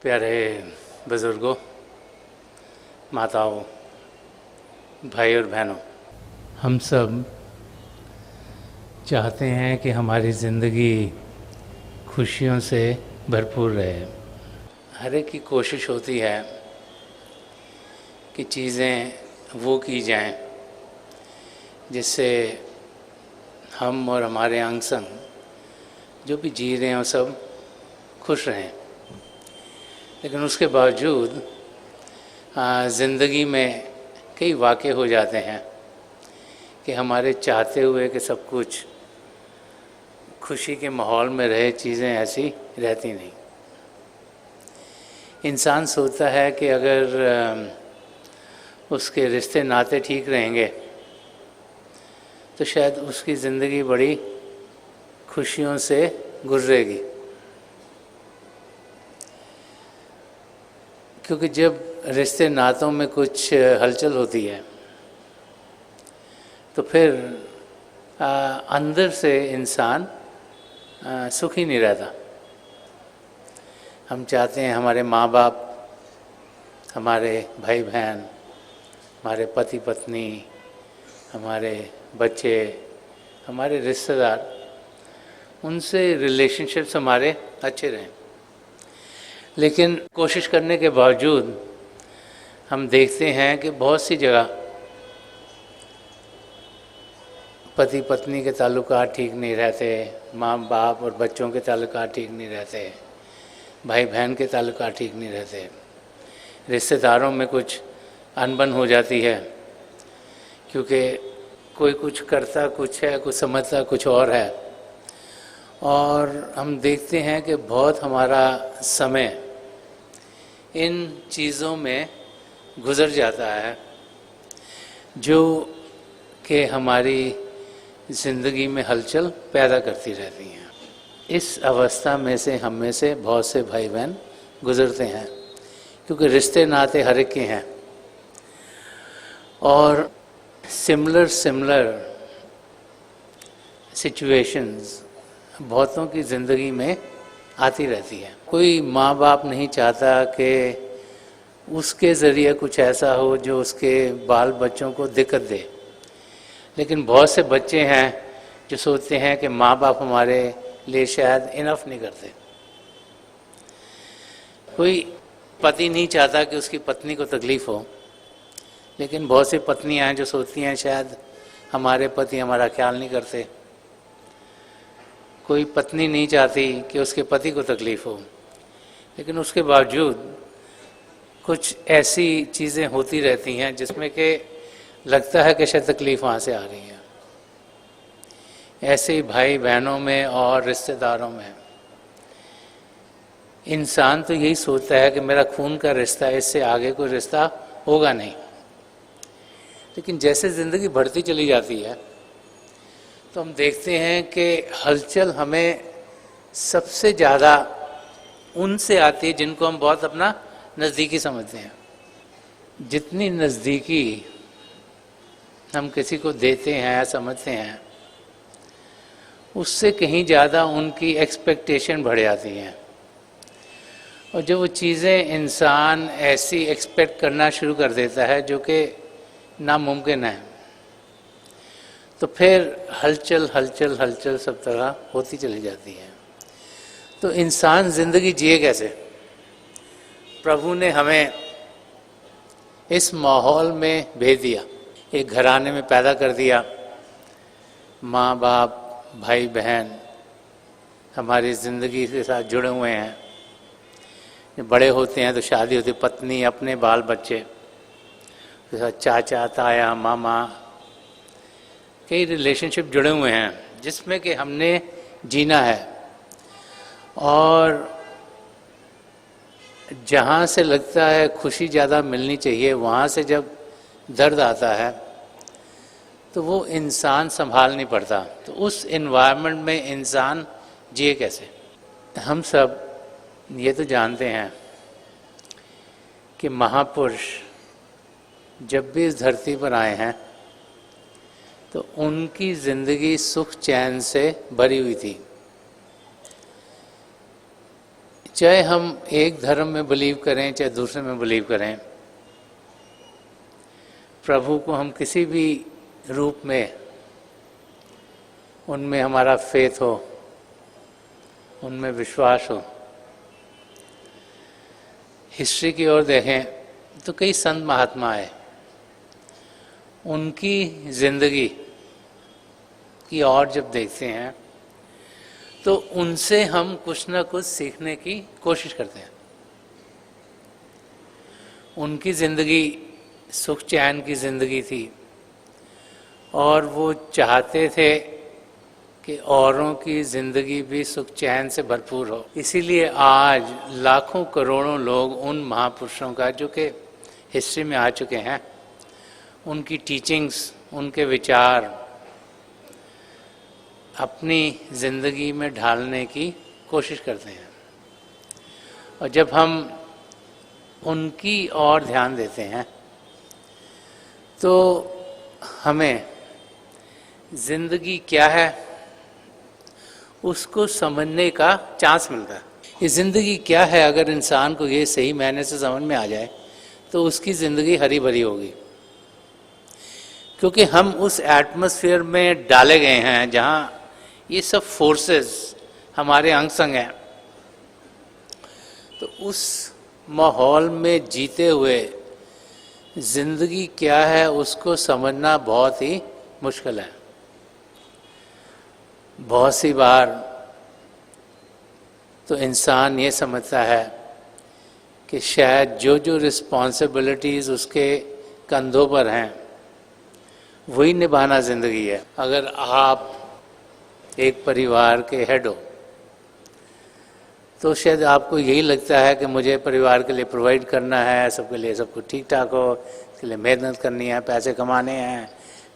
प्यारे बुज़ुर्गों, माताओं, भाई और बहनों, हम सब चाहते हैं कि हमारी ज़िंदगी खुशियों से भरपूर रहे। हर एक की कोशिश होती है कि चीज़ें वो की जाएं जिससे हम और हमारे अंग संग जो भी जी रहे हैं वो सब खुश रहें। लेकिन उसके बावजूद ज़िंदगी में कई वाक़े हो जाते हैं कि हमारे चाहते हुए कि सब कुछ खुशी के माहौल में रहे, चीज़ें ऐसी रहती नहीं। इंसान सोचता है कि अगर उसके रिश्ते नाते ठीक रहेंगे तो शायद उसकी ज़िंदगी बड़ी खुशियों से गुजरेगी, क्योंकि जब रिश्ते नातों में कुछ हलचल होती है तो फिर अंदर से इंसान सुखी नहीं रहता। हम चाहते हैं हमारे माँ बाप, हमारे भाई बहन, हमारे पति पत्नी, हमारे बच्चे, हमारे रिश्तेदार, उनसे रिलेशनशिप्स हमारे अच्छे रहें। लेकिन कोशिश करने के बावजूद हम देखते हैं कि बहुत सी जगह पति पत्नी के ताल्लुकात ठीक नहीं रहते, माँ बाप और बच्चों के ताल्लुकात ठीक नहीं रहते, भाई बहन के ताल्लुकात ठीक नहीं रहते, रिश्तेदारों में कुछ अनबन हो जाती है क्योंकि कोई कुछ करता कुछ है, कुछ समझता कुछ और है। और हम देखते हैं कि बहुत हमारा समय इन चीज़ों में गुज़र जाता है जो कि हमारी ज़िंदगी में हलचल पैदा करती रहती हैं। इस अवस्था में से हम में से बहुत से भाई बहन गुज़रते हैं क्योंकि रिश्ते नाते हर एक के हैं और सिमिलर सिचुएशंस बहुतों की ज़िंदगी में आती रहती है। कोई माँ बाप नहीं चाहता कि उसके ज़रिए कुछ ऐसा हो जो उसके बाल बच्चों को दिक्कत दे, लेकिन बहुत से बच्चे हैं जो सोचते हैं कि माँ बाप हमारे लिए शायद इनफ नहीं करते। कोई पति नहीं चाहता कि उसकी पत्नी को तकलीफ़ हो, लेकिन बहुत सी पत्नियां हैं जो सोचती हैं शायद हमारे पति हमारा ख्याल नहीं करते। कोई पत्नी नहीं चाहती कि उसके पति को तकलीफ़ हो, लेकिन उसके बावजूद कुछ ऐसी चीज़ें होती रहती हैं जिसमें कि लगता है कि शायद तकलीफ़ वहाँ से आ रही है। ऐसे ही भाई बहनों में और रिश्तेदारों में इंसान तो यही सोचता है कि मेरा खून का रिश्ता है, इससे आगे कोई रिश्ता होगा नहीं। लेकिन जैसे ज़िंदगी बढ़ती चली जाती है तो हम देखते हैं कि हलचल हमें सबसे ज़्यादा उनसे आती है जिनको हम बहुत अपना नज़दीकी समझते हैं। जितनी नज़दीकी हम किसी को देते हैं या समझते हैं, उससे कहीं ज़्यादा उनकी एक्सपेक्टेशन बढ़ जाती हैं। और जब वो चीज़ें इंसान ऐसी एक्सपेक्ट करना शुरू कर देता है जो कि नामुमकिन है, तो फिर हलचल सब तरह होती चली जाती है। तो इंसान ज़िंदगी जिए कैसे? प्रभु ने हमें इस माहौल में भेज दिया, एक घराने में पैदा कर दिया। माँ बाप, भाई बहन हमारी ज़िंदगी के साथ जुड़े हुए हैं। जब बड़े होते हैं तो शादी होती, पत्नी, अपने बाल बच्चे, चाचा, ताया, मामा, कई रिलेशनशिप जुड़े हुए हैं जिसमें कि हमने जीना है। और जहाँ से लगता है खुशी ज़्यादा मिलनी चाहिए, वहाँ से जब दर्द आता है तो वो इंसान संभाल नहीं पड़ता। तो उस एनवायरनमेंट में इंसान जिए कैसे? हम सब ये तो जानते हैं कि महापुरुष जब भी इस धरती पर आए हैं तो उनकी ज़िंदगी सुख चैन से भरी हुई थी। चाहे हम एक धर्म में बिलीव करें चाहे दूसरे में बिलीव करें, प्रभु को हम किसी भी रूप में उनमें हमारा फेथ हो, उनमें विश्वास हो। हिस्ट्री की ओर देखें तो कई संत महात्मा आए, उनकी जिंदगी की ओर जब देखते हैं तो उनसे हम कुछ ना कुछ सीखने की कोशिश करते हैं। उनकी जिंदगी सुख चैन की जिंदगी थी और वो चाहते थे कि औरों की जिंदगी भी सुख चैन से भरपूर हो। इसीलिए आज लाखों करोड़ों लोग उन महापुरुषों का जो कि हिस्ट्री में आ चुके हैं, उनकी टीचिंग्स, उनके विचार अपनी ज़िंदगी में ढालने की कोशिश करते हैं। और जब हम उनकी ओर ध्यान देते हैं तो हमें ज़िंदगी क्या है उसको समझने का चांस मिलता है। ये ज़िंदगी क्या है, अगर इंसान को ये सही मायने से समझ में आ जाए तो उसकी ज़िंदगी हरी भरी होगी। क्योंकि हम उस एटमॉस्फेयर में डाले गए हैं जहाँ ये सब फोर्सेस हमारे अंग संग हैं। तो उस माहौल में जीते हुए ज़िंदगी क्या है उसको समझना बहुत ही मुश्किल है। बहुत सी बार तो इंसान ये समझता है कि शायद जो जो रिस्पॉन्सिबिलिटीज़ उसके कंधों पर हैं वही निभाना ज़िंदगी है। अगर आप एक परिवार के हेड हो तो शायद आपको यही लगता है कि मुझे परिवार के लिए प्रोवाइड करना है, सबके लिए सब कुछ ठीक ठाक हो, इसके लिए मेहनत करनी है, पैसे कमाने हैं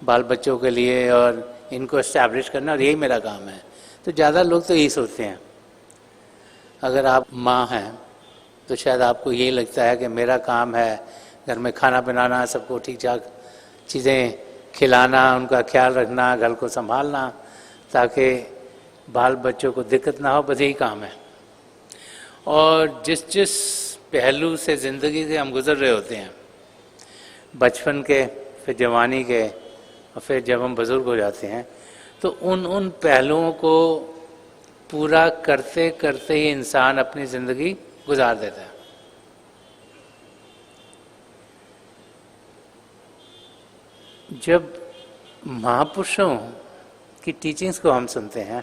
बाल बच्चों के लिए और इनको इस्टेब्लिश करना, और यही मेरा काम है। तो ज़्यादा लोग तो यही सोचते हैं। अगर आप माँ हैं तो शायद आपको यही लगता है कि मेरा काम है घर में खाना बनाना, सबको ठीक ठाक चीज़ें खिलाना, उनका ख्याल रखना, घर को संभालना ताकि बाल बच्चों को दिक्कत ना हो, बस यही काम है। और जिस जिस पहलू से ज़िंदगी से हम गुज़र रहे होते हैं, बचपन के, फिर जवानी के और फिर जब हम बुज़ुर्ग हो जाते हैं, तो उन पहलुओं को पूरा करते करते ही इंसान अपनी ज़िंदगी गुजार देता है। जब महापुरुषों की टीचिंग्स को हम सुनते हैं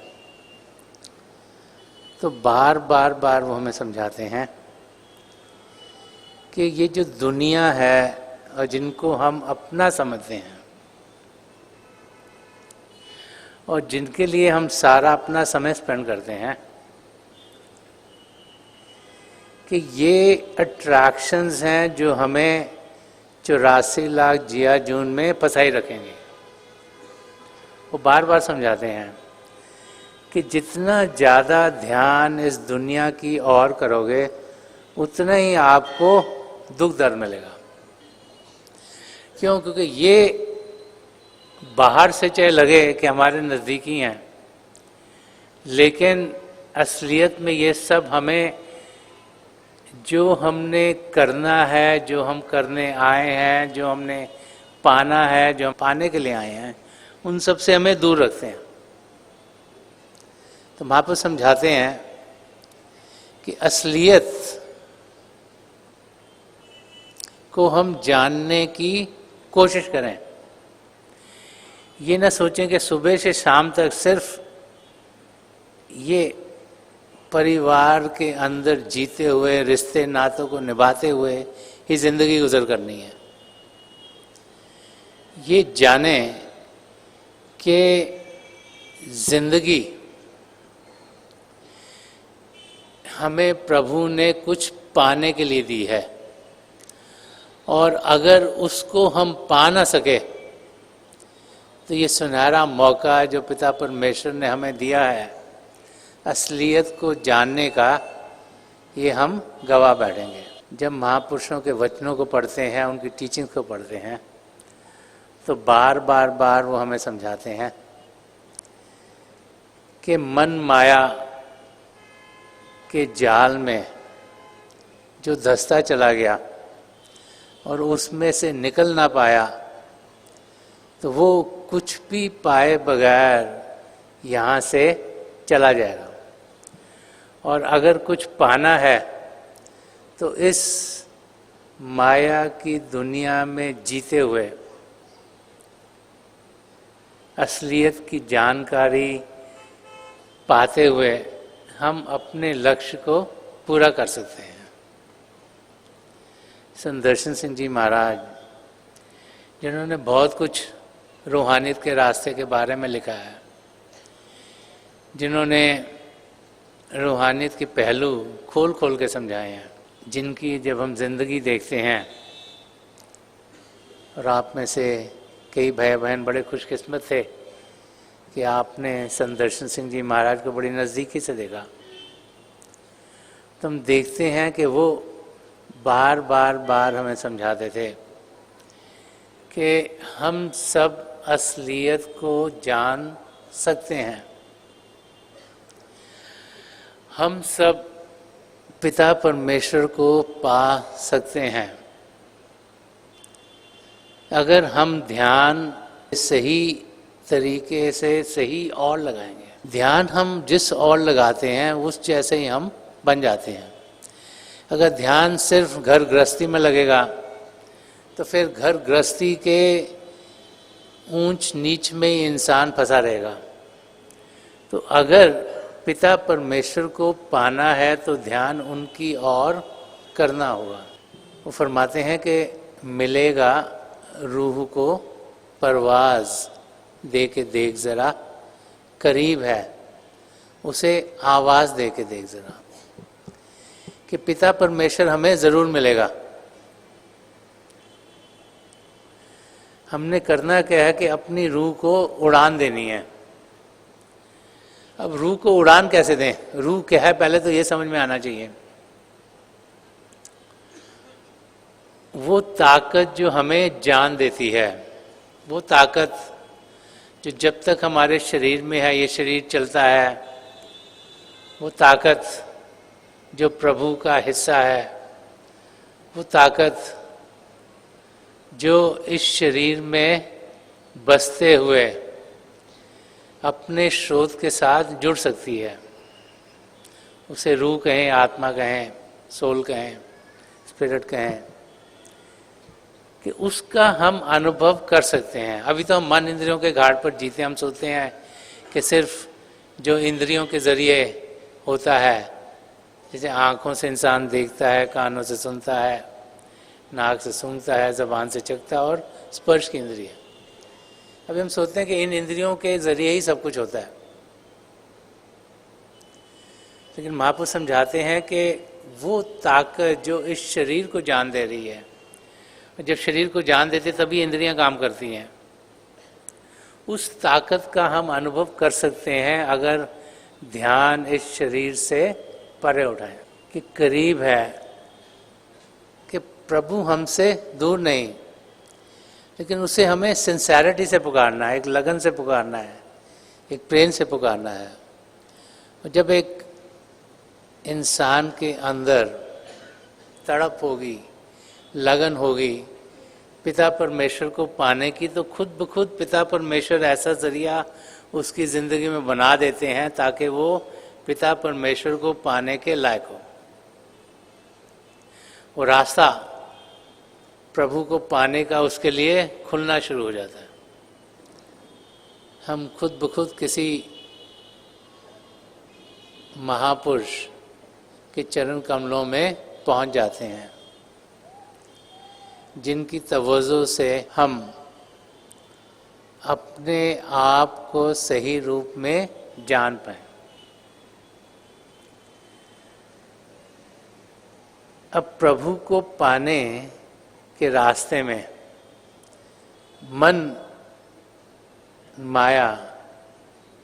तो बार बार वो हमें समझाते हैं कि ये जो दुनिया है और जिनको हम अपना समझते हैं और जिनके लिए हम सारा अपना समय स्पेंड करते हैं, कि ये अट्रैक्शंस हैं जो हमें 84 लाख जिया जून में फंसाई रखेंगे। वो बार बार समझाते हैं कि जितना ज़्यादा ध्यान इस दुनिया की ओर करोगे उतना ही आपको दुख दर्द मिलेगा। क्यों? क्योंकि ये बाहर से चाहे लगे कि हमारे नज़दीकी हैं, लेकिन असलियत में ये सब हमें जो हमने करना है, जो हम करने आए हैं, जो हमने पाना है, जो हम पाने के लिए आए हैं, उन सब से हमें दूर रखते हैं। तो महापुरुष समझाते हैं कि असलियत को हम जानने की कोशिश करें। ये ना सोचें कि सुबह से शाम तक सिर्फ ये परिवार के अंदर जीते हुए, रिश्ते नातों को निभाते हुए ही ज़िंदगी गुजर करनी है। ये जाने कि ज़िंदगी हमें प्रभु ने कुछ पाने के लिए दी है, और अगर उसको हम पा ना सके तो ये सुनहरा मौका जो पिता परमेश्वर ने हमें दिया है असलियत को जानने का, ये हम गवा बैठेंगे। जब महापुरुषों के वचनों को पढ़ते हैं, उनकी टीचिंग्स को पढ़ते हैं, तो बार बार वो हमें समझाते हैं कि मन माया के जाल में जो धंसता चला गया और उसमें से निकल ना पाया, तो वो कुछ भी पाए बगैर यहाँ से चला जाएगा। और अगर कुछ पाना है तो इस माया की दुनिया में जीते हुए असलियत की जानकारी पाते हुए हम अपने लक्ष्य को पूरा कर सकते हैं। संदर्शन सिंह जी महाराज, जिन्होंने बहुत कुछ रूहानियत के रास्ते के बारे में लिखा है, जिन्होंने रूहानियत के पहलू खोल खोल के समझाए हैं, जिनकी जब हम जिंदगी देखते हैं, और आप में से कई भाई बहन बड़े खुशकिस्मत थे कि आपने संदर्शन सिंह जी महाराज को बड़ी नज़दीकी से देखा, तो हम देखते हैं कि वो बार बार हमें समझाते थे कि हम सब असलियत को जान सकते हैं, हम सब पिता परमेश्वर को पा सकते हैं अगर हम ध्यान सही तरीके से सही और लगाएंगे। ध्यान हम जिस और लगाते हैं उस जैसे ही हम बन जाते हैं। अगर ध्यान सिर्फ घर गृहस्थी में लगेगा तो फिर घर गृहस्थी के ऊंच नीच में ही इंसान फंसा रहेगा। तो अगर पिता परमेश्वर को पाना है तो ध्यान उनकी ओर करना होगा। वो फरमाते हैं कि मिलेगा रूह को परवाज़ दे के देख ज़रा, करीब है उसे आवाज़ दे के देख ज़रा, कि पिता परमेश्वर हमें ज़रूर मिलेगा। हमने करना क्या है कि अपनी रूह को उड़ान देनी है। अब रूह को उड़ान कैसे दें? रूह क्या है पहले तो ये समझ में आना चाहिए। वो ताकत जो हमें जान देती है, वो ताकत जो जब तक हमारे शरीर में है, ये शरीर चलता है, वो ताकत जो प्रभु का हिस्सा है, वो ताकत जो इस शरीर में बसते हुए अपने स्रोत के साथ जुड़ सकती है, उसे रूह कहें, आत्मा कहें, सोल कहें, स्पिरिट कहें, कि उसका हम अनुभव कर सकते हैं। अभी तो हम मन इंद्रियों के घाट पर जीते, हम सोचते हैं कि सिर्फ जो इंद्रियों के ज़रिए होता है, जैसे आँखों से इंसान देखता है, कानों से सुनता है, नाक से सूंघता है, ज़बान से चखता है और स्पर्श की इंद्रिय। अभी हम सोचते हैं कि इन इंद्रियों के ज़रिए ही सब कुछ होता है, लेकिन महापुरुष समझाते हैं कि वो ताकत जो इस शरीर को जान दे रही है, जब शरीर को जान देते तभी इंद्रियां काम करती हैं, उस ताकत का हम अनुभव कर सकते हैं अगर ध्यान इस शरीर से परे उठाएं, कि करीब है, कि प्रभु हमसे दूर नहीं, लेकिन उसे हमें सिंसेरिटी से पुकारना है, एक लगन से पुकारना है, एक प्रेम से पुकारना है। और जब एक इंसान के अंदर तड़प होगी, लगन होगी पिता परमेश्वर को पाने की, तो खुद ब खुद पिता परमेश्वर ऐसा जरिया उसकी ज़िंदगी में बना देते हैं ताकि वो पिता परमेश्वर को पाने के लायक हो। वो रास्ता प्रभु को पाने का उसके लिए खुलना शुरू हो जाता है। हम खुद ब खुद किसी महापुरुष के चरण कमलों में पहुंच जाते हैं, जिनकी तवज्जो से हम अपने आप को सही रूप में जान पाएं। अब प्रभु को पाने के रास्ते में मन माया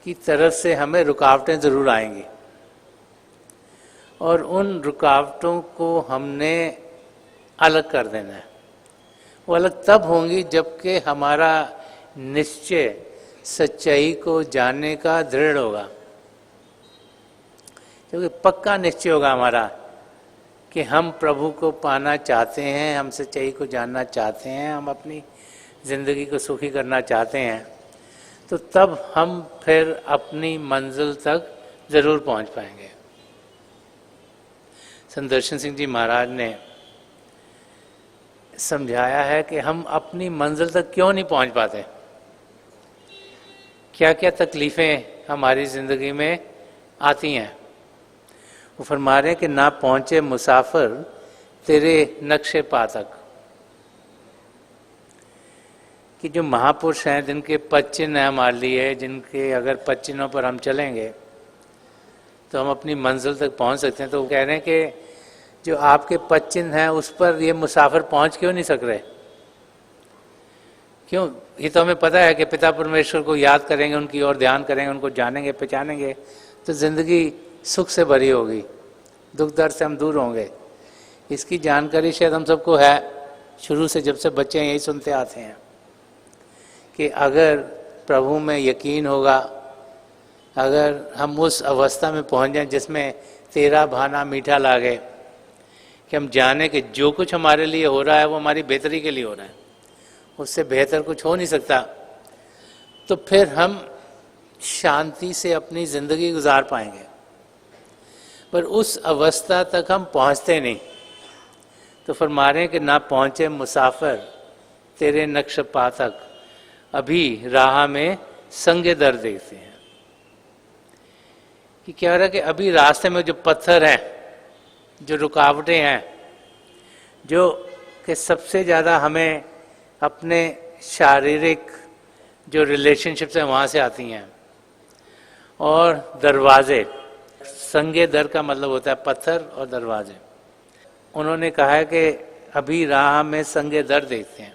की तरफ से हमें रुकावटें ज़रूर आएंगी, और उन रुकावटों को हमने अलग कर देना है। वो अलग तब होंगी जबकि हमारा निश्चय सच्चाई को जानने का दृढ़ होगा। क्योंकि पक्का निश्चय होगा हमारा कि हम प्रभु को पाना चाहते हैं, हम सच्चाई को जानना चाहते हैं, हम अपनी ज़िंदगी को सुखी करना चाहते हैं, तो तब हम फिर अपनी मंजिल तक ज़रूर पहुंच पाएंगे। संत दर्शन सिंह जी महाराज ने समझाया है कि हम अपनी मंजिल तक क्यों नहीं पहुंच पाते, क्या क्या तकलीफ़ें हमारी ज़िंदगी में आती हैं। वो फरमा रहे हैं कि ना पहुंचे मुसाफिर तेरे नक्शे पा तक, कि जो महापुरुष हैं जिनके पद चिन्ह हैं हमारे लिए, जिनके अगर पद चिन्हों पर हम चलेंगे तो हम अपनी मंजिल तक पहुंच सकते हैं। तो वो कह रहे हैं कि जो आपके पद चिन्ह हैं उस पर ये मुसाफिर पहुंच क्यों नहीं सक रहे, क्यों? ये तो हमें पता है कि पिता परमेश्वर को याद करेंगे, उनकी ओर ध्यान करेंगे, उनको जानेंगे पहचानेंगे तो ज़िंदगी सुख से भरी होगी, दुख दर्द से हम दूर होंगे। इसकी जानकारी शायद हम सबको है, शुरू से जब से बच्चे यही सुनते आते हैं कि अगर प्रभु में यकीन होगा, अगर हम उस अवस्था में पहुंच जाएं जिसमें तेरा भाना मीठा लागे, कि हम जाने कि जो कुछ हमारे लिए हो रहा है वो हमारी बेहतरी के लिए हो रहा है, उससे बेहतर कुछ हो नहीं सकता, तो फिर हम शांति से अपनी ज़िंदगी गुजार पाएंगे। पर उस अवस्था तक हम पहुंचते नहीं। तो फरमा रहे हैं कि ना पहुंचे मुसाफिर तेरे नक्श पा तक, अभी राह में संगे दर देखते हैं। कि क्या हो रहा है कि अभी रास्ते में जो पत्थर हैं, जो रुकावटें हैं, जो कि सबसे ज़्यादा हमें अपने शारीरिक जो रिलेशनशिप्स हैं वहाँ से आती हैं, और दरवाजे, संगे दर का मतलब होता है पत्थर और दरवाजे। उन्होंने कहा है कि अभी राह में संगे दर देखते हैं।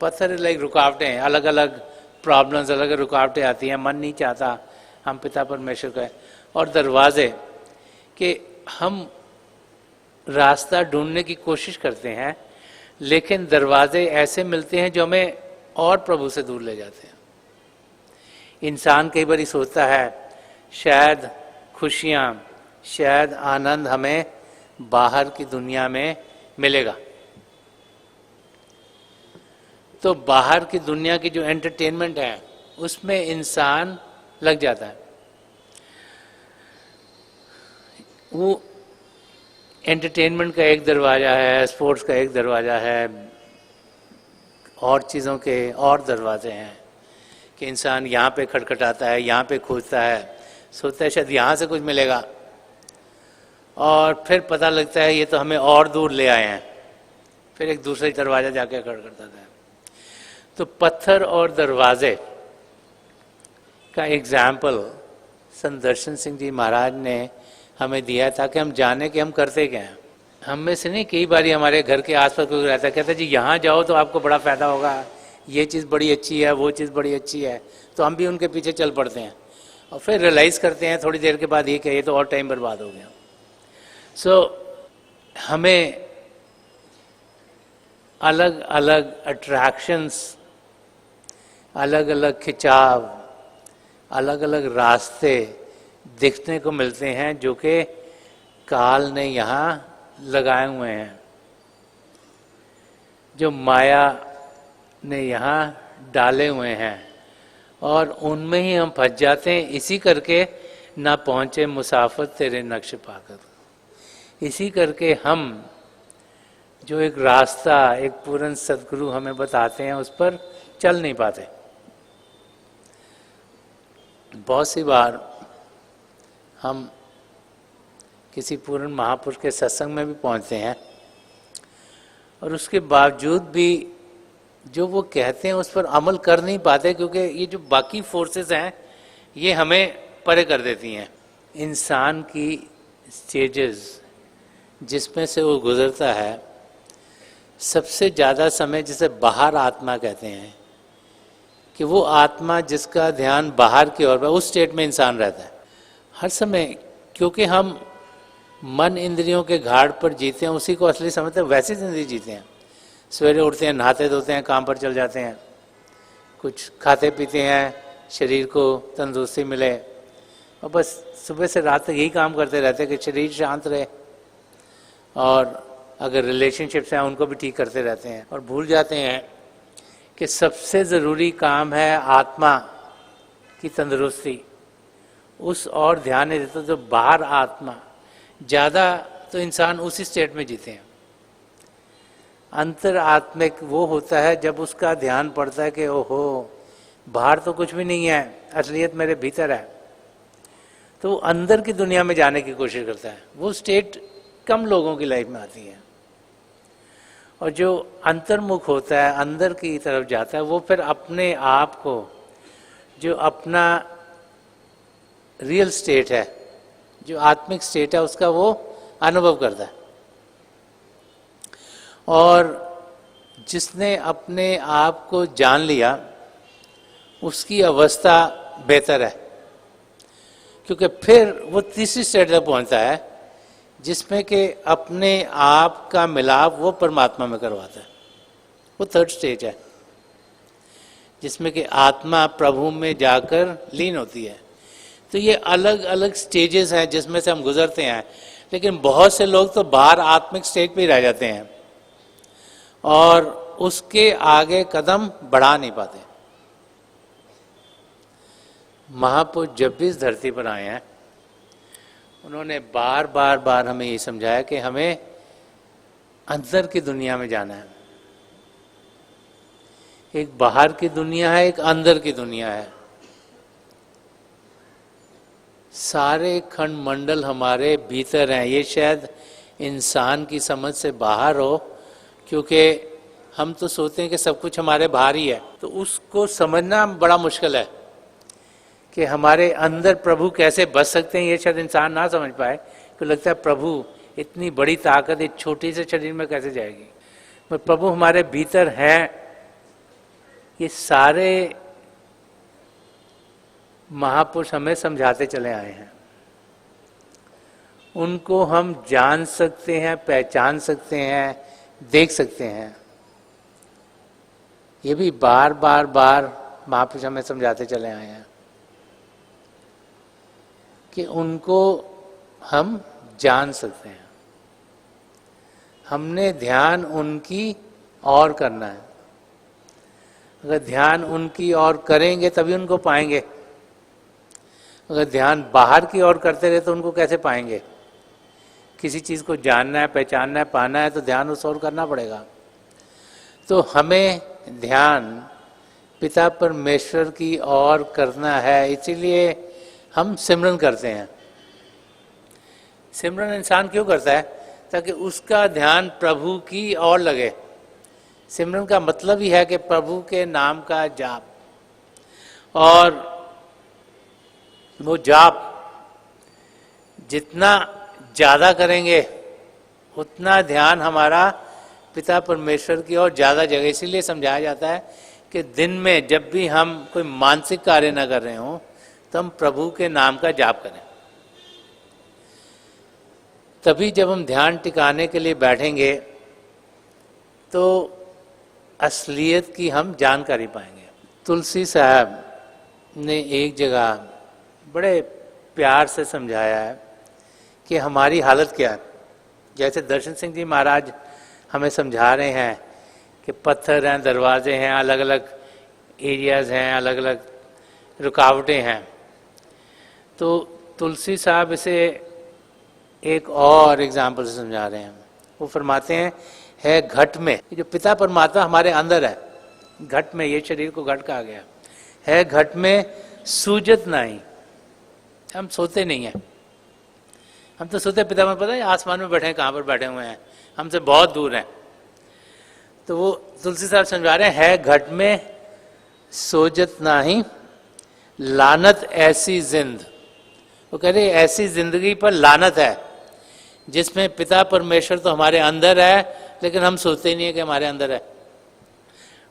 पत्थर लाइक रुकावटें हैं, अलग अलग प्रॉब्लम्स, अलग अलग रुकावटें आती हैं, मन नहीं चाहता हम पिता परमेश्वर का है। और दरवाजे कि हम रास्ता ढूंढने की कोशिश करते हैं, लेकिन दरवाजे ऐसे मिलते हैं जो हमें और प्रभु से दूर ले जाते हैं। इंसान कई बार सोचता है शायद खुशियाँ, शायद आनंद हमें बाहर की दुनिया में मिलेगा, तो बाहर की दुनिया की जो एंटरटेनमेंट है उसमें इंसान लग जाता है। वो एंटरटेनमेंट का एक दरवाज़ा है, स्पोर्ट्स का एक दरवाज़ा है, और चीज़ों के और दरवाजे हैं कि इंसान यहाँ पे खटखटाता है, यहाँ पे खोजता है, सोचता है शायद यहाँ से कुछ मिलेगा, और फिर पता लगता है ये तो हमें और दूर ले आए हैं, फिर एक दूसरे दरवाज़ा जाके खटखटाता है। तो पत्थर और दरवाजे का एग्जाम्पल संत दर्शन सिंह जी महाराज ने हमें दिया है, ताकि हम जाने कि हम करते क्या हैं। हम में से नहीं, कई बार हमारे घर के आसपास कोई रहता है, कहता है जी यहाँ जाओ तो आपको बड़ा फ़ायदा होगा, ये चीज़ बड़ी अच्छी है, वो चीज़ बड़ी अच्छी है, तो हम भी उनके पीछे चल पड़ते हैं, और फिर रियलाइज़ करते हैं थोड़ी देर के बाद ये कि ये तो और टाइम बर्बाद हो गया। हमें अलग अलग अट्रैक्शंस, अलग अलग खिंचाव, अलग अलग रास्ते देखने को मिलते हैं जो कि काल ने यहाँ लगाए हुए हैं, जो माया ने यहाँ डाले हुए हैं, और उनमें ही हम फंस जाते हैं। इसी करके ना पहुँचे मुसाफिर तेरे नक्श पाकर, इसी करके हम जो एक रास्ता एक पूर्ण सदगुरु हमें बताते हैं उस पर चल नहीं पाते। बहुत सी बार हम किसी पूर्ण महापुरुष के सत्संग में भी पहुंचते हैं, और उसके बावजूद भी जो वो कहते हैं उस पर अमल कर नहीं पाते, क्योंकि ये जो बाकी फोर्सेस हैं ये हमें परे कर देती हैं। इंसान की स्टेजेस जिसमें से वो गुजरता है, सबसे ज़्यादा समय जिसे बाहर आत्मा कहते हैं, कि वो आत्मा जिसका ध्यान बाहर की ओर, उस स्टेट में इंसान रहता है हर समय। क्योंकि हम मन इंद्रियों के घाट पर जीते हैं, उसी को असली समझते हैं, वैसी जिंदगी जीते हैं। सवेरे उठते हैं, नहाते धोते हैं, काम पर चल जाते हैं, कुछ खाते पीते हैं, शरीर को तंदुरुस्ती मिले, और बस सुबह से रात तक यही काम करते रहते हैं कि शरीर शांत रहे, और अगर रिलेशनशिप्स हैं उनको भी ठीक करते रहते हैं, और भूल जाते हैं कि सबसे ज़रूरी काम है आत्मा की तंदुरुस्ती। उस और ध्यान नहीं देते तो बाहर आत्मा ज़्यादा, तो इंसान उसी स्टेट में जीते हैं। अंतर आत्मिक वो होता है जब उसका ध्यान पड़ता है कि ओहो बाहर तो कुछ भी नहीं है, असलियत मेरे भीतर है, तो वो अंदर की दुनिया में जाने की कोशिश करता है। वो स्टेट कम लोगों की लाइफ में आती है। और जो अंतर्मुख होता है, अंदर की तरफ जाता है, वो फिर अपने आप को, जो अपना रियल स्टेट है, जो आत्मिक स्टेट है, उसका वो अनुभव करता है। और जिसने अपने आप को जान लिया उसकी अवस्था बेहतर है, क्योंकि फिर वो तीसरी स्टेट तक पहुंचता है जिसमें कि अपने आप का मिलाप वो परमात्मा में करवाता है। वो थर्ड स्टेज है जिसमें कि आत्मा प्रभु में जाकर लीन होती है। तो ये अलग अलग स्टेजेस हैं जिसमें से हम गुजरते हैं, लेकिन बहुत से लोग तो बाहर आत्मिक स्टेज पे ही रह जाते हैं और उसके आगे कदम बढ़ा नहीं पाते। महापुरुष जब भी इस धरती पर आए हैं उन्होंने बार बार हमें ये समझाया कि हमें अंदर की दुनिया में जाना है। एक बाहर की दुनिया है, एक अंदर की दुनिया है। सारे खंड मंडल हमारे भीतर हैं। ये शायद इंसान की समझ से बाहर हो, क्योंकि हम तो सोचते हैं कि सब कुछ हमारे बाहर ही है, तो उसको समझना बड़ा मुश्किल है कि हमारे अंदर प्रभु कैसे बस सकते हैं। ये शायद इंसान ना समझ पाए, तो लगता है प्रभु इतनी बड़ी ताकत एक छोटे से शरीर में कैसे जाएगी। पर प्रभु हमारे भीतर हैं। ये सारे महापुरुष हमें समझाते चले आए हैं। उनको हम जान सकते हैं, पहचान सकते हैं, देख सकते हैं। ये भी बार बार महापुरुष हमें समझाते चले आए हैं कि उनको हम जान सकते हैं। हमने ध्यान उनकी और करना है। अगर ध्यान उनकी और करेंगे तभी उनको पाएंगे। अगर ध्यान बाहर की ओर करते रहे तो उनको कैसे पाएंगे। किसी चीज़ को जानना है, पहचानना है, पाना है तो ध्यान उस ओर करना पड़ेगा। तो हमें ध्यान पिता परमेश्वर की ओर करना है, इसीलिए हम सिमरन करते हैं। सिमरन इंसान क्यों करता है? ताकि उसका ध्यान प्रभु की ओर लगे। सिमरन का मतलब ही है कि प्रभु के नाम का जाप, और वो जाप जितना ज़्यादा करेंगे उतना ध्यान हमारा पिता परमेश्वर की ओर ज़्यादा जगह। इसीलिए समझाया जाता है कि दिन में जब भी हम कोई मानसिक कार्य न कर रहे हों तो हम प्रभु के नाम का जाप करें। तभी जब हम ध्यान टिकाने के लिए बैठेंगे तो असलियत की हम जानकारी पाएंगे। तुलसी साहब ने एक जगह बड़े प्यार से समझाया है कि हमारी हालत क्या है। जैसे दर्शन सिंह जी महाराज हमें समझा रहे हैं कि पत्थर हैं, दरवाजे हैं, अलग अलग एरियाज़ हैं, अलग अलग रुकावटें हैं, तो तुलसी साहब इसे एक और एग्जाम्पल से समझा रहे हैं। वो फरमाते हैं, है घट में, जो पिता परमात्मा हमारे अंदर है, घट में, ये शरीर को घट कहा गया है, घट में सूजत नहीं। हम सोते नहीं हैं। हम तो सोते पिता में, पता है आसमान में बैठे हैं, कहाँ पर बैठे हुए हैं, हमसे बहुत दूर हैं। तो वो तुलसी साहब समझा रहे हैं, है घट में सोजत नहीं, लानत ऐसी जिंद। वो कह रहे ऐसी जिंदगी पर लानत है जिसमें पिता परमेश्वर तो हमारे अंदर है लेकिन हम सोचते ही नहीं है कि हमारे अंदर है।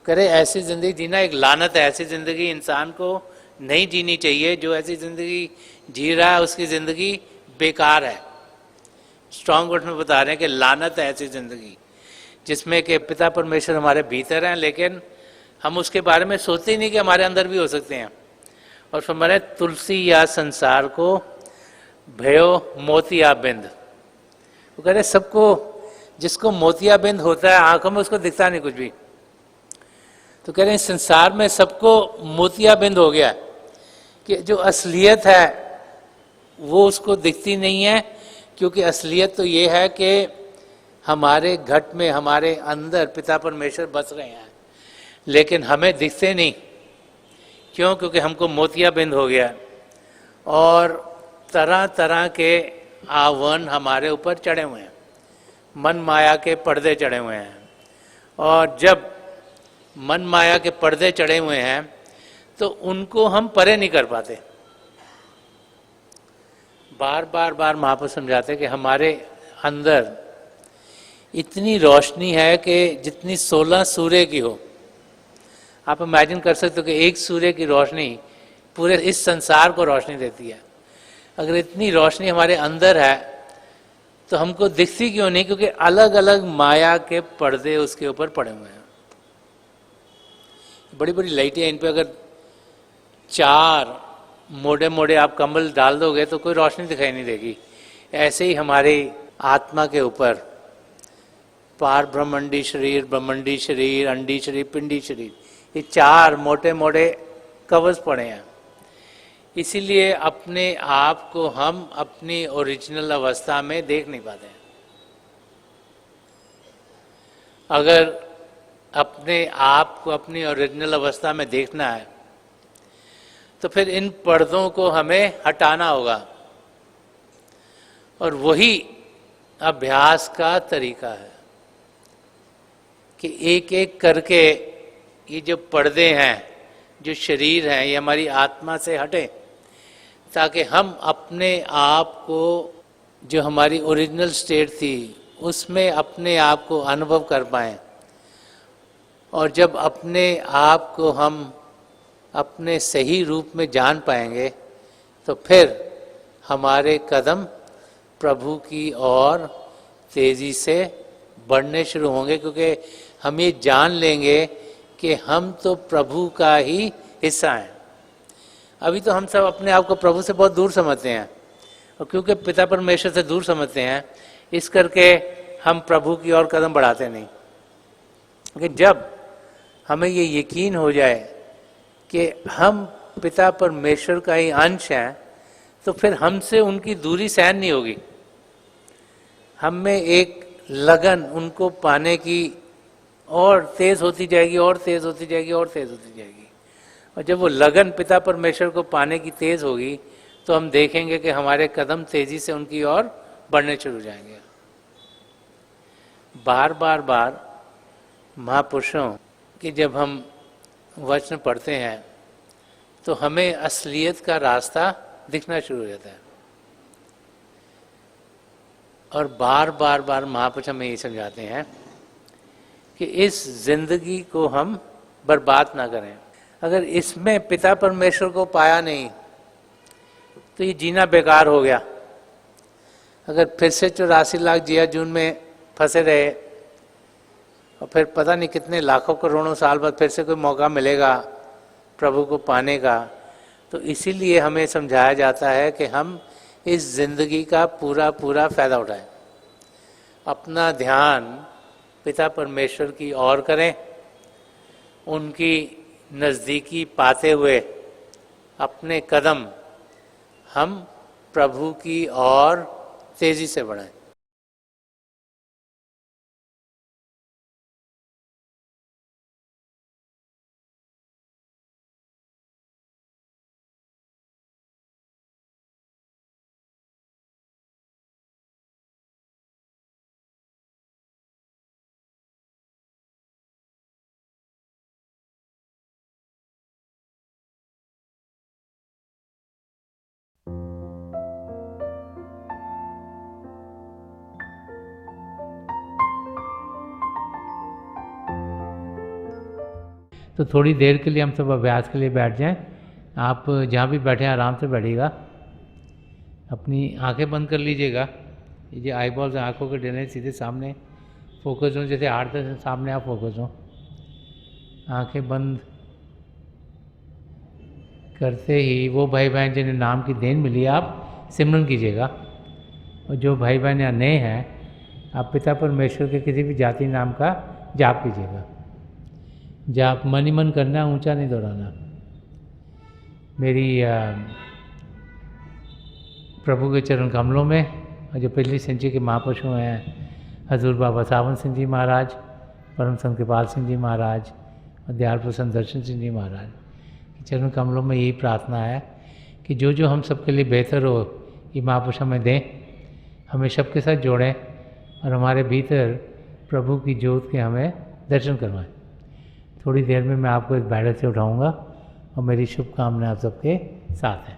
कह रहे ऐसी जिंदगी जीना एक लानत है। ऐसी जिंदगी इंसान को नहीं जीनी चाहिए। जो ऐसी जिंदगी जी रहा है उसकी जिंदगी बेकार है। स्ट्रॉन्ग वर्ड में बता रहे हैं कि लानत है ऐसी जिंदगी जिसमें कि पिता परमेश्वर हमारे भीतर हैं लेकिन हम उसके बारे में सोचते ही नहीं कि हमारे अंदर भी हो सकते हैं। और फरमाया तुलसी या संसार को भयो मोतिया बिंद। वो कह रहे सबको, जिसको मोतिया बिंद होता है आंखों में उसको दिखता नहीं कुछ भी, तो कह रहे हैं संसार में सबको मोतिया बिंद हो गया कि जो असलियत है वो उसको दिखती नहीं है, क्योंकि असलियत तो ये है कि हमारे घट में, हमारे अंदर पिता परमेश्वर बस रहे हैं, लेकिन हमें दिखते नहीं। क्यों? क्योंकि हमको मोतिया बिंद हो गया और तरह तरह के आवरण हमारे ऊपर चढ़े हुए हैं, मन माया के पर्दे चढ़े हुए हैं। और जब मन माया के पर्दे चढ़े हुए हैं तो उनको हम परे नहीं कर पाते। बार बार महापुरुष समझाते कि हमारे अंदर इतनी रोशनी है कि जितनी 16 सूर्य की हो। आप इमेजिन कर सकते हो कि एक सूर्य की रोशनी पूरे इस संसार को रोशनी देती है। अगर इतनी रोशनी हमारे अंदर है तो हमको दिखती क्यों नहीं? क्योंकि अलग अलग माया के पर्दे उसके ऊपर पड़े हुए हैं। बड़ी बड़ी लाइटें, इन पे अगर 4 मोटे मोटे आप कंबल डाल दोगे तो कोई रोशनी दिखाई नहीं देगी। ऐसे ही हमारी आत्मा के ऊपर पार ब्रह्मंडी शरीर, अंडी शरीर, पिंडी शरीर, ये 4 मोटे मोटे कवर्स पड़े हैं। इसीलिए अपने आप को हम अपनी ओरिजिनल अवस्था में देख नहीं पाते हैं। अगर अपने आप को अपनी ओरिजिनल अवस्था में देखना है तो फिर इन पर्दों को हमें हटाना होगा, और वही अभ्यास का तरीका है कि एक एक करके ये जो पर्दे हैं, जो शरीर हैं, ये हमारी आत्मा से हटे, ताकि हम अपने आप को, जो हमारी ओरिजिनल स्टेट थी, उसमें अपने आप को अनुभव कर पाएं। और जब अपने आप को हम अपने सही रूप में जान पाएंगे तो फिर हमारे कदम प्रभु की ओर तेजी से बढ़ने शुरू होंगे, क्योंकि हम ये जान लेंगे कि हम तो प्रभु का ही हिस्सा हैं। अभी तो हम सब अपने आप को प्रभु से बहुत दूर समझते हैं, और क्योंकि पिता परमेश्वर से दूर समझते हैं, इस करके हम प्रभु की ओर कदम बढ़ाते नहीं। लेकिन जब हमें ये यकीन हो जाए कि हम पिता परमेश्वर का ही अंश हैं, तो फिर हमसे उनकी दूरी सहन नहीं होगी। हम में एक लगन उनको पाने की और तेज होती जाएगी, और तेज होती जाएगी, और तेज होती जाएगी। और जब वो लगन पिता परमेश्वर को पाने की तेज होगी तो हम देखेंगे कि हमारे कदम तेजी से उनकी ओर बढ़ने शुरू हो जाएंगे। बार बार महापुरुषों कि जब हम वचन पढ़ते हैं तो हमें असलियत का रास्ता दिखना शुरू हो जाता है। और बार बार महापुरुष हमें ये समझाते हैं कि इस जिंदगी को हम बर्बाद ना करें। अगर इसमें पिता परमेश्वर को पाया नहीं तो ये जीना बेकार हो गया। अगर फिर से 84 लाख जिया जून में फंसे रहे और फिर पता नहीं कितने लाखों करोड़ों साल बाद फिर से कोई मौका मिलेगा प्रभु को पाने का, तो इसीलिए हमें समझाया जाता है कि हम इस जिंदगी का पूरा फायदा उठाएं। अपना ध्यान पिता परमेश्वर की ओर करें, उनकी नज़दीकी पाते हुए अपने कदम हम प्रभु की ओर तेजी से बढ़ाएं। तो थोड़ी देर के लिए हम सब अभ्यास के लिए बैठ जाएं। आप जहाँ भी बैठे हैं आराम से बैठिएगा, अपनी आंखें बंद कर लीजिएगा। ये जो आई बॉल्स आँखों के डरने सीधे सामने फोकस हो, जैसे आर्ट से सामने आप फोकस हो। आंखें बंद करते ही वो भाई बहन जिन्हें नाम की देन मिली आप सिमरन कीजिएगा, और जो भाई बहन यहाँ नए हैं आप पिता परमेश्वर के किसी भी जाति नाम का जाप कीजिएगा। जाप मन ही मन करना, ऊंचा नहीं दोहराना। मेरी प्रभु के चरण कमलों में, और जो पिछली संचय के महापुरुषों हैं हजूर बाबा सावन सिंह जी महाराज, परम संत कृपाल सिंह जी महाराज और दयाल प्रसन्न दर्शन सिंह जी महाराज के चरण कमलों में यही प्रार्थना है कि जो जो हम सबके लिए बेहतर हो ये महापुरुष हमें दें, हमें सबके साथ जोड़ें और हमारे भीतर प्रभु की ज्योत के हमें दर्शन करवाएं। थोड़ी देर में मैं आपको इस बैठक से उठाऊंगा और मेरी शुभकामनाएं आप सबके साथ हैं।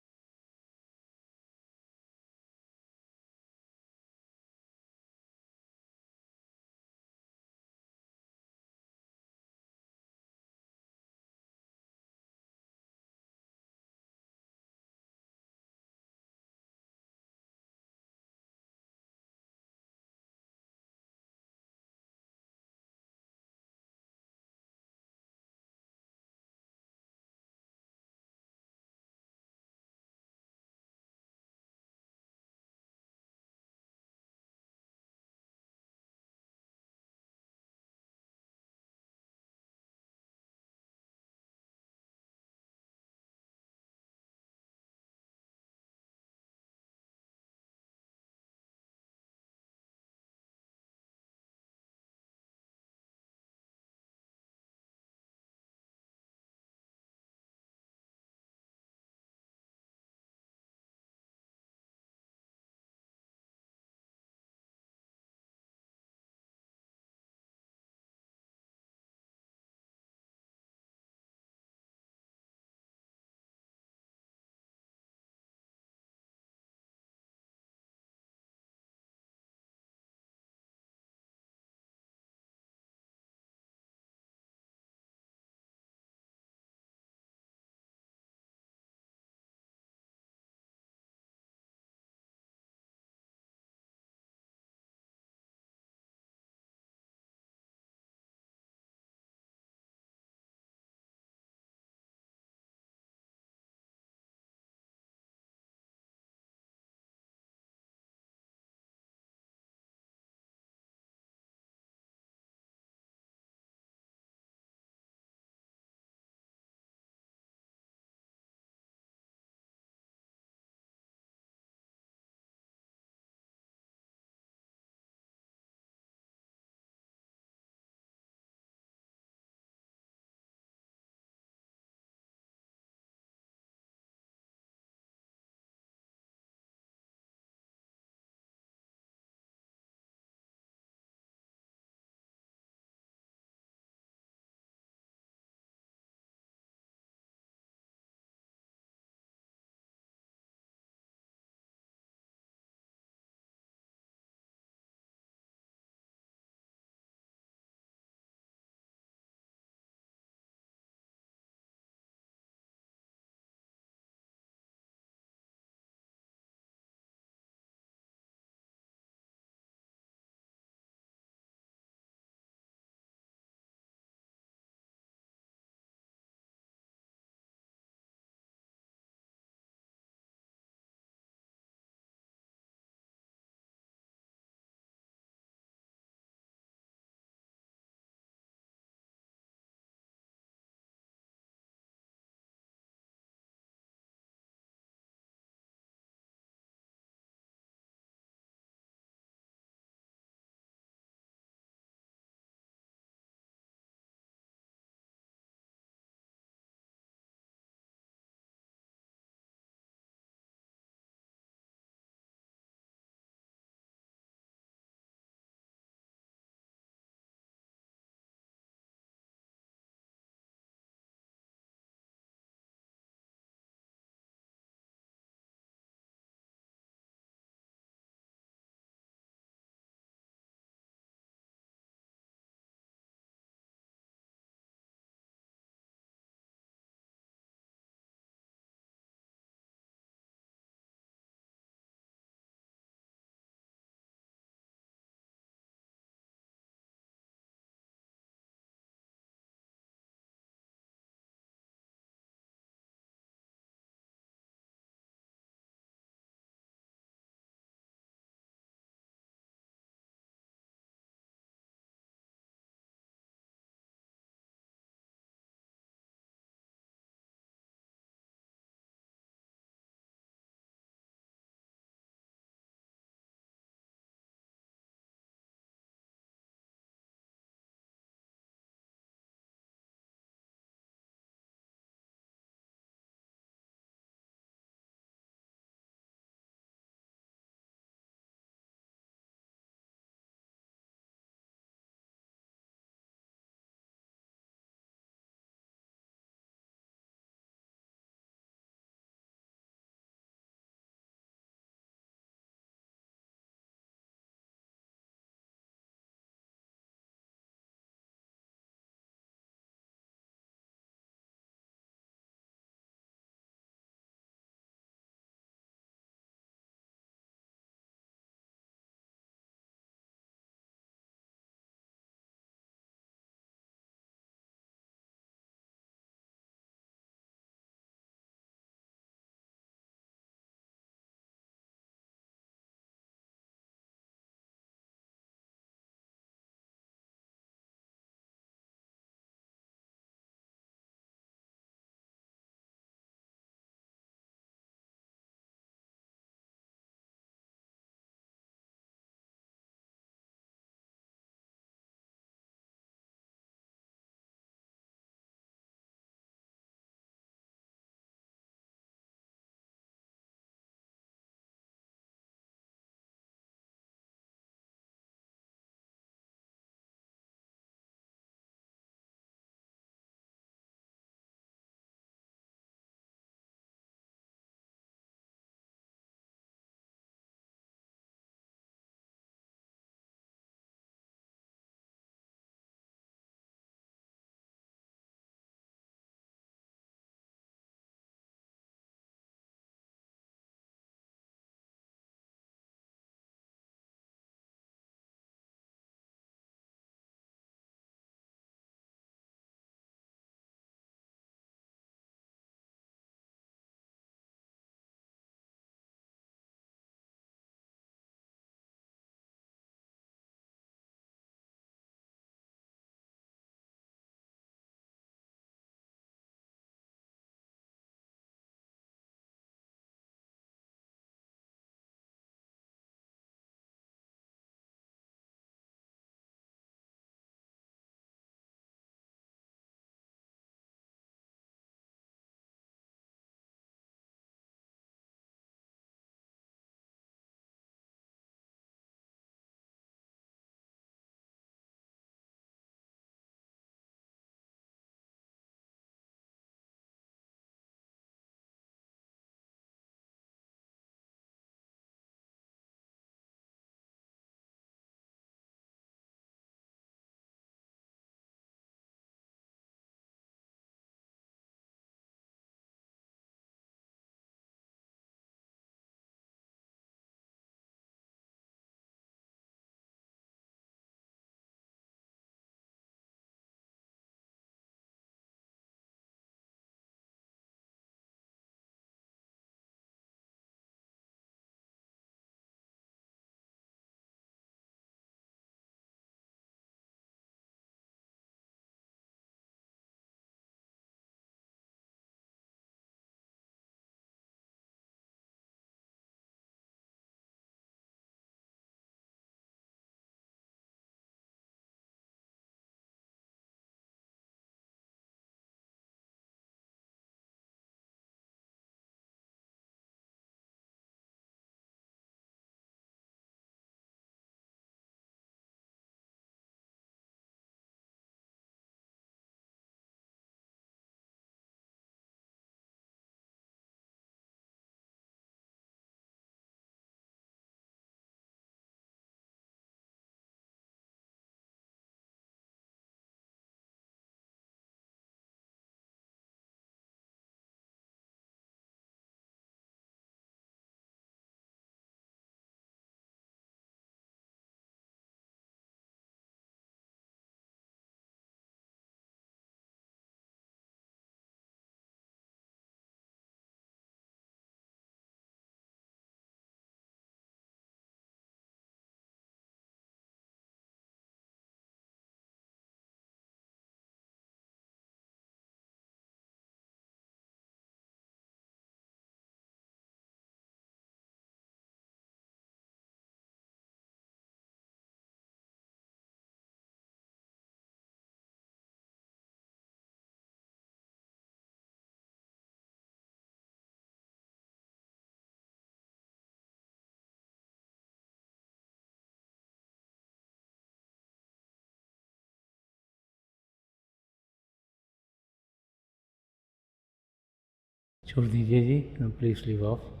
छोड़ दीजिए जी, प्लीज लीव ऑफ।